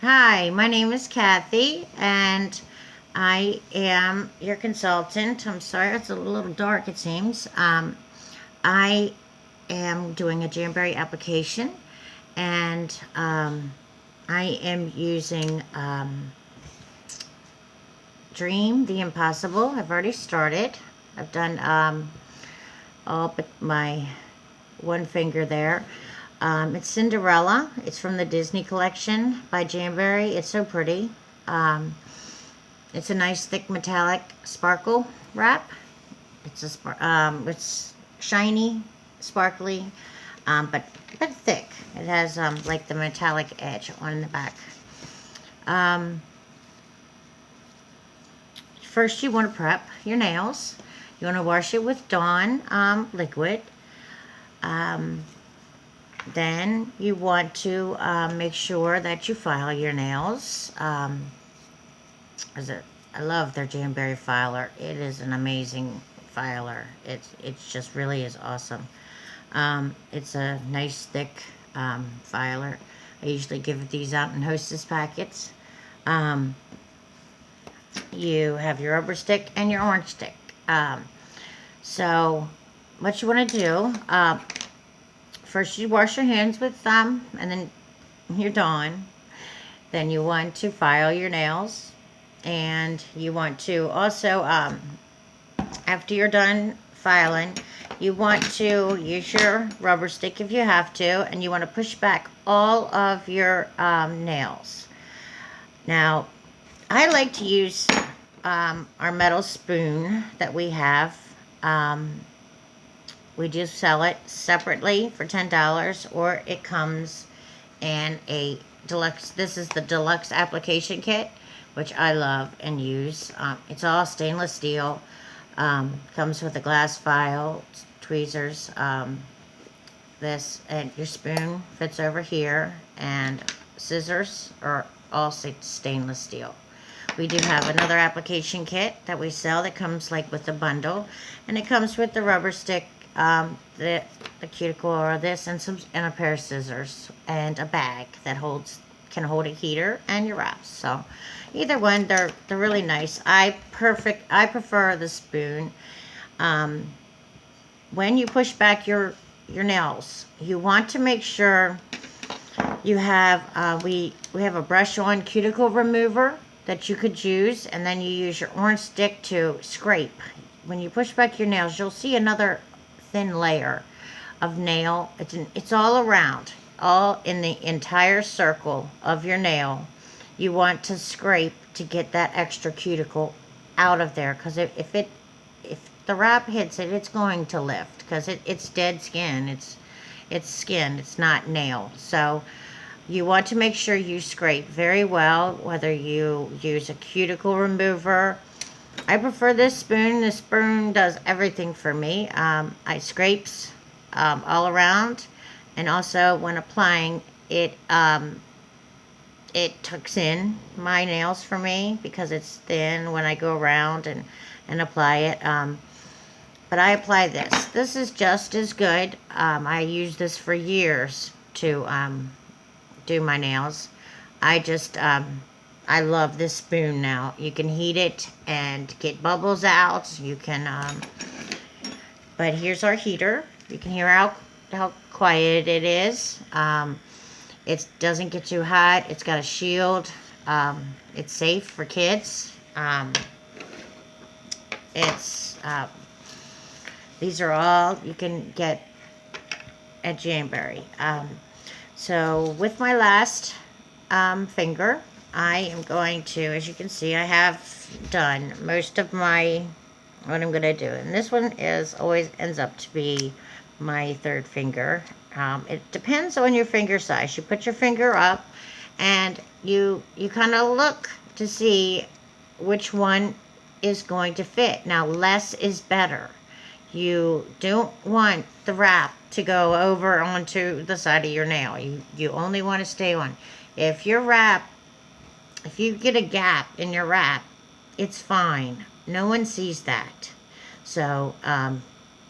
Hi, my name is Kathy, and I am your consultant. I'm sorry, it's a little dark, it seems. I am doing a Jamberry application, and I am using Dream the Impossible. I've already started. I've done all but my one finger there. It's Cinderella. It's from the Disney collection by Jamberry. It's so pretty. Um, it's a nice thick metallic sparkle wrap. It's shiny, sparkly, but thick. It has like the metallic edge on the back. Um, First, you want to prep your nails. You want to wash it with Dawn liquid. Um, then you want to make sure that you file your nails. Is it? I love their Jamberry filer. It is an amazing filer. It's just really is awesome. It's a nice thick filer. I usually give these out in Hostess packets. Um, you have your rubber stick and your orange stick. So what you want to do, first you wash your hands with and then you're done. Then you want to file your nails, and you want to also, after you're done filing, you want to use your rubber stick if you have to, and you want to push back all of your nails. Now, I like to use our metal spoon that we have. Um, we just sell it separately for $10, or it comes in a deluxe. This is the deluxe application kit, which I love and use. It's all stainless steel. Comes with a glass file, tweezers. This and your spoon fits over here, and scissors are all stainless steel. We do have another application kit that we sell that comes like with a bundle, and it comes with the rubber stick, the cuticle or this, and a pair of scissors and a bag that can hold a heater and your wraps. So either one, they're really nice. I prefer the spoon. Um, when you push back your nails, you want to make sure you have we have a brush on cuticle remover that you could use, and then you use your orange stick to scrape. When you push back your nails, you'll see another thin layer of nail. It's all around, all in the entire circle of your nail. You want to scrape to get that extra cuticle out of there, because if the wrap hits it, it's going to lift, because it's dead skin. It's skin. It's not nail. So you want to make sure you scrape very well, whether you use a cuticle remover. I prefer this spoon. This spoon does everything for me. I scrapes all around, and also when applying it, it tucks in my nails for me because it's thin when I go around and apply it. But I apply this. This is just as good. I use this for years to do my nails. I just I love this spoon now. You can heat it and get bubbles out. You can but here's our heater. You can hear how quiet it is. It doesn't get too hot. It's got a shield. It's safe for kids. It's These are all you can get at Jamberry. So with my last finger, I am going to, as you can see, I have done most of what I'm going to do. And this one always ends up to be my third finger. It depends on your finger size. You put your finger up, and you kind of look to see which one is going to fit. Now, less is better. You don't want the wrap to go over onto the side of your nail. You only want to stay on. If you get a gap in your wrap, it's fine. No one sees that. So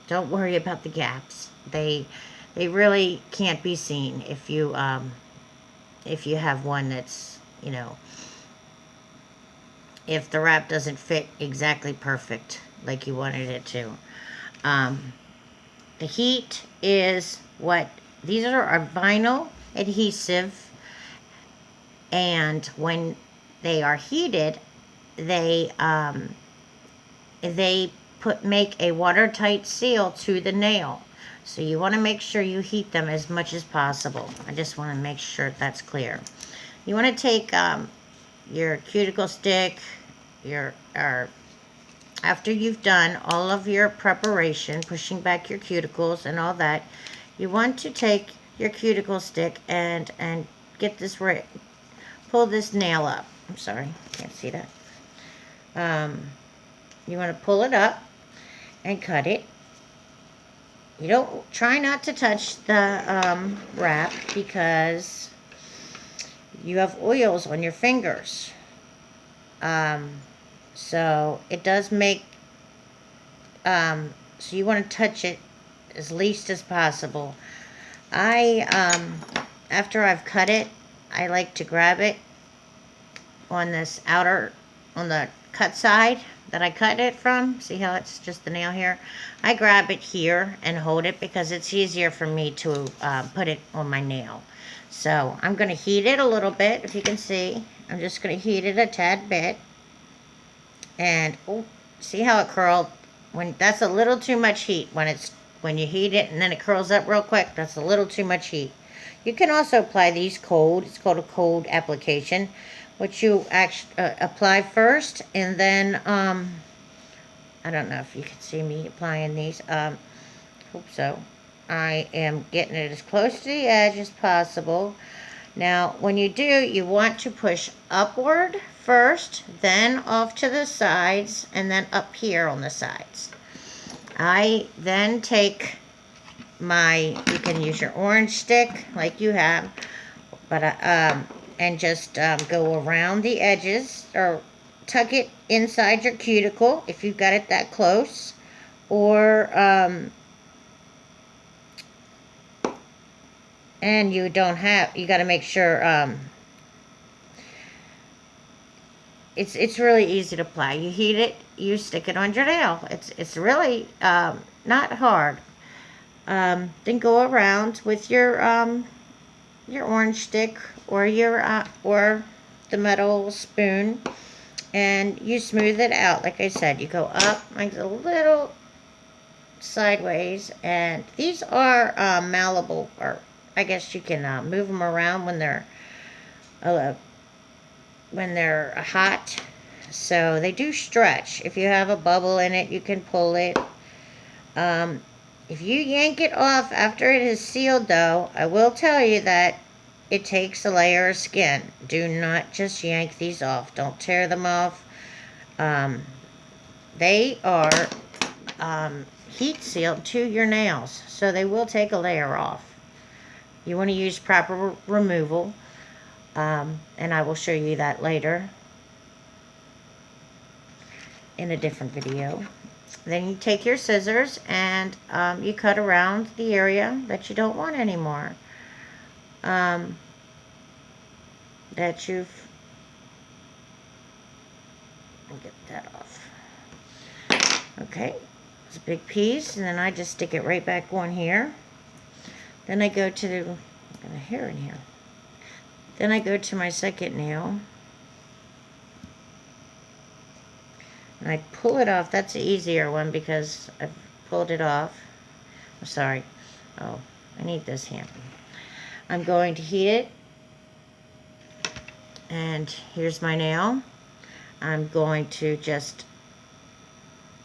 don't worry about the gaps. They really can't be seen if you have one that's you know, if the wrap doesn't fit exactly perfect like you wanted it to. Um, the heat is what, these are a vinyl adhesive, and when they are heated, they they make a watertight seal to the nail. So you want to make sure you heat them as much as possible. I just want to make sure that's clear. You want to take your cuticle stick, or after you've done all of your preparation, pushing back your cuticles and all that, you want to take your cuticle stick and get this right, pull this nail up. I'm sorry, can't see that. You want to pull it up and cut it. You don't, try not to touch the wrap, because you have oils on your fingers. So it does make, so you want to touch it as least as possible. After I've cut it, I like to grab it on this outer, on the cut side that I cut it from. See how it's just the nail here? I grab it here and hold it because it's easier for me to put it on my nail. So I'm going to heat it a little bit. If you can see, I'm just going to heat it a tad bit. And oh, see how it curled? When that's a little too much heat. When you heat it and then it curls up real quick, that's a little too much heat. You can also apply these cold. It's called a cold application, which you actually apply first, and then I don't know if you can see me applying these. Hope so. I am getting it as close to the edge as possible. Now, when you do, you want to push upward first, then off to the sides, and then up here on the sides. I then take my, you can use your orange stick like you have, but and just go around the edges, or tuck it inside your cuticle if you've got it that close, or and you don't have, you got to make sure it's really easy to apply. You heat it, you stick it on your nail. It's really not hard. Then go around with your orange stick, or or the metal spoon, and you smooth it out. Like I said, you go up like a little sideways, and these are malleable, or I guess you can move them around when they're hot. So they do stretch. If you have a bubble in it, you can pull it. If you yank it off after it is sealed, though, I will tell you that it takes a layer of skin. Do not just yank these off. Don't tear them off. They are heat sealed to your nails, so they will take a layer off. You want to use proper removal, and I will show you that later in a different video. Then you take your scissors and you cut around the area that you don't want anymore. That you've, I'll get that off. Okay, it's a big piece, and then I just stick it right back on here. Then I go to, I've got a hair in here. Then I go to my second nail. And I pull it off. That's the easier one because I've pulled it off. I'm sorry. Oh, I need this hand. I'm going to heat it. And here's my nail. I'm going to just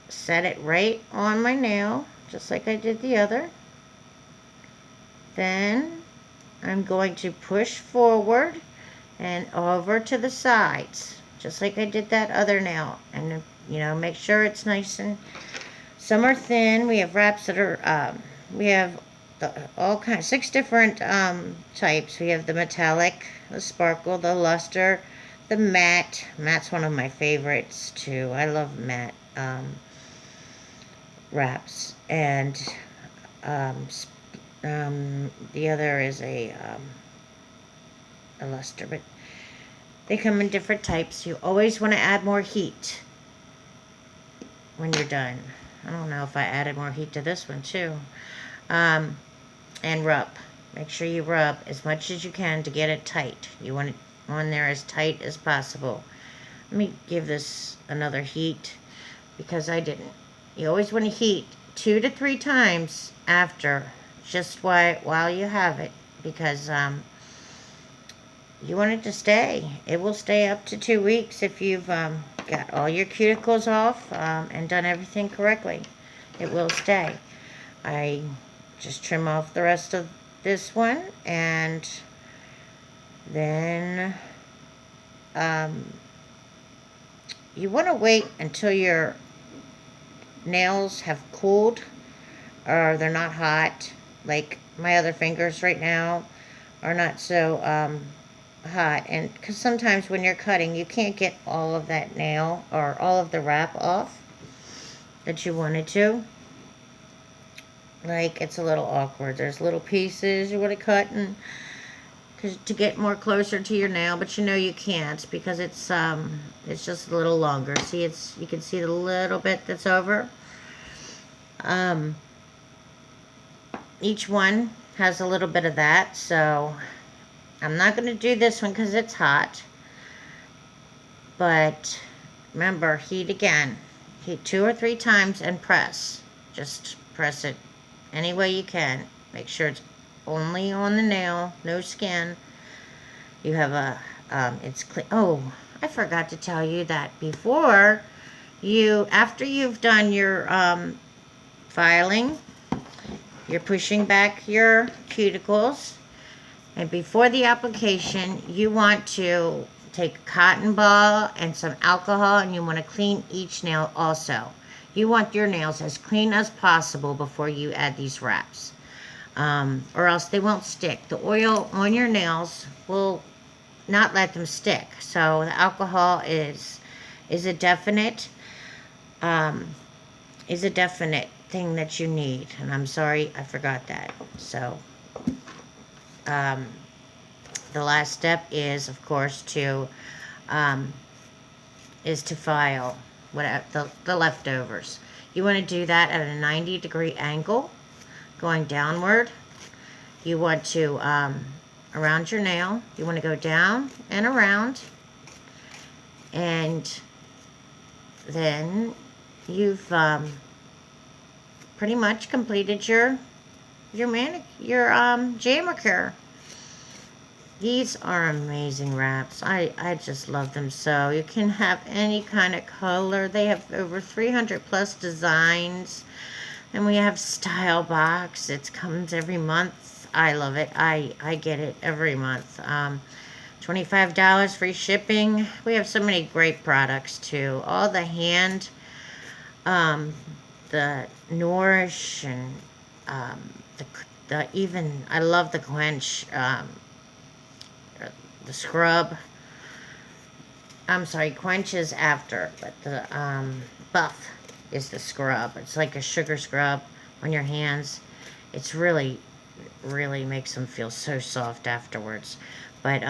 set it right on my nail, just like I did the other. Then I'm going to push forward and over to the sides, just like I did that other nail. And you know, make sure it's nice, and some are thin. We have wraps that are, we have all kinds, 6 different types. We have the metallic, the sparkle, the luster, the matte. Matte's one of my favorites too. I love matte wraps. And the other is a luster, but They come in different types. You always want to add more heat when you're done. I don't know if I added more heat to this one too. And rub. Make sure you rub as much as you can to get it tight. You want it on there as tight as possible. Let me give this another heat because I didn't. You always want to heat 2 to 3 times after, just while you have it, because you want it to stay. It will stay up to 2 weeks if you've got all your cuticles off and done everything correctly. It will stay. I just trim off the rest of this one, and then you want to wait until your nails have cooled or they're not hot. Like my other fingers right now are not so hot, and because sometimes when you're cutting you can't get all of that nail or all of the wrap off that you wanted to. Like, it's a little awkward. There's little pieces you want to cut and to get more closer to your nail, but you know you can't because it's just a little longer. See, you can see the little bit that's over. Each one has a little bit of that, so I'm not going to do this one because it's hot. But remember, heat again. Heat 2 or 3 times and press. Just press it any way you can. Make sure it's only on the nail, no skin. You have it's clean. Oh, I forgot to tell you that after you've done your filing, you're pushing back your cuticles, and before the application, you want to take a cotton ball and some alcohol, and you want to clean each nail also. You want your nails as clean as possible before you add these wraps, or else they won't stick. The oil on your nails will not let them stick. So the alcohol is a definite thing that you need. And I'm sorry I forgot that. So the last step is, of course, to file the leftovers. You want to do that at a 90-degree angle, going downward. You want to, around your nail, you want to go down and around, and then you've pretty much completed your Jamicure. These are amazing wraps. I just love them so. You can have any kind of color. They have over 300 plus designs. And we have Style Box. It comes every month. I love it. I get it every month. $25 free shipping. We have so many great products too. All the hand, the Nourish, and even I love the Quench. The scrub. I'm sorry, Quench is after, but the Buff is the scrub. It's like a sugar scrub on your hands. It's really makes them feel so soft afterwards. But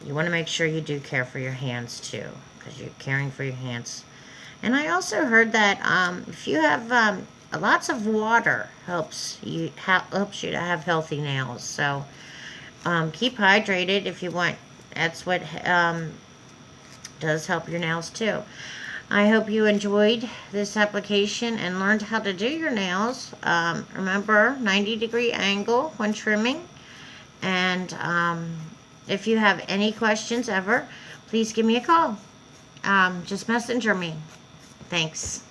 you want to make sure you do care for your hands too, because you're caring for your hands. And I also heard that if you have lots of water helps you to have healthy nails. So keep hydrated if you want. That's what does help your nails too. I hope you enjoyed this application and learned how to do your nails. Remember, 90-degree angle when trimming. And if you have any questions ever, please give me a call. Just messenger me. Thanks.